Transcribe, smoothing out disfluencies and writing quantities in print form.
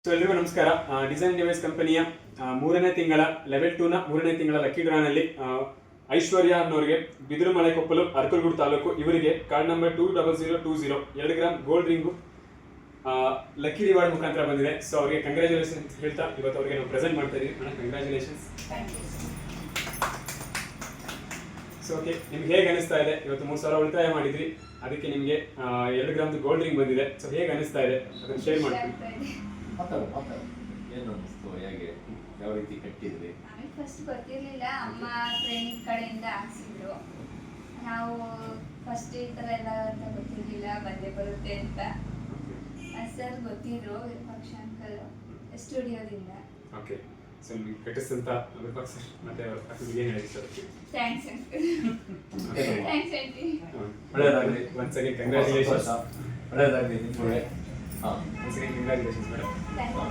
So ಎಲ್ರಿಗೂ ನಮಸ್ಕಾರ. Design device ಕಂಪನಿಯ ಮೂರನೇ ತಿಂಗಳ ಲೆವೆಲ್ 2ನ ಮೂರನೇ ತಿಂಗಳ ಲಕ್ಕಿ ಡ್ರಾನಲ್ಲಿ ಐಶ್ವರ್ಯ ಅನ್ನೋರಿಗೆ ಬಿದಿರು ಮಳೆಕೊಪ್ಪಲು ಅರಕಲಗೂಡು ತಾಲೂಕು ಇವರಿಗೆ card number 20020 2 gram gold ring lucky reward ಮುಖಾಂತರ ಬಂದಿದೆ. ಸೊ ಅವರಿಗೆ ಕಂಗ್ರ್ಯಾಚುಲೇಷನ್ಸ್ ಹೇಳ್ತಾ ಇವತ್ತು ಅವರಿಗೆ ನಾವು ಪ್ರೆಸೆಂಟ್ ಮಾಡ್ತಾ ಇದೀವಿ. ಅಣ್ಣ ಕಂಗ್ರ್ಯಾಚುಲೇಷನ್ಸ್. ಸೊ ಓಕೆ, ನಿಮ್ಗೆ ಹೇಗೆ ಅನಿಸ್ತಾ ಇದೆ? ಇವತ್ತು 3,000 ಉಳಿತಾಯ ಮಾಡಿದ್ರಿ, ಅದಕ್ಕೆ ನಿಮಗೆ 2 ಗ್ರಾಮ್ದು ಗೋಲ್ಡ್ ರಿಂಗ್ ಬಂದಿದೆ. ಸೊ ಹೇಗೆ ಅನಿಸ್ತಾ ಇದೆ ಅದನ್ನು ಶೇರ್ ಮಾಡ್ತೀವಿ. ಏನು ಅನಿಸ್ತು, ಹೇಗೆ, ಯಾವ ರೀತಿ ಕಟ್ಟಿದ್ರಿ? ನಮಗೆ ಫಸ್ಟ್ ಗೊತ್ತಿರಲಿಲ್ಲ, ಅಮ್ಮ ಫ್ರೆಂಡ್ ಕಡೆಯಿಂದ ಹಾಕ್ಸಿದ್ರು. ನಾವು ಫಸ್ಟ್ ಈ ಥರ ಎಲ್ಲ ಅಂತ ಗೊತ್ತಿರಲಿಲ್ಲ, ಬಂದೇ ಬರುತ್ತೆ ಅಂತ. ಸರ್ ಗೊತ್ತಿದ್ರು, ವಿರೂಪಾಕ್ಷ ಅಂಕಲ್ ಸ್ಟುಡಿಯೋದಿಂದ. ಓಕೆ, ಸೊ ನಿಮಗೆ ಕಟ್ಟಿಸಿದಂತ ವಿರೂಪಾಕ್ಷ ಸರ್ ಮತ್ತೆ ಅಕ್ಕನಿಗೆ ಏನು ಹೇಳಿ sir? Thanks uncle. Thanks aunty. ಒಳ್ಳೆಯದಾಗಲಿ. Once again congratulations. ಒಳ್ಳೆಯದಾಗಲಿ ನಿಮಗೆ. Once again congratulations madam. Thank you.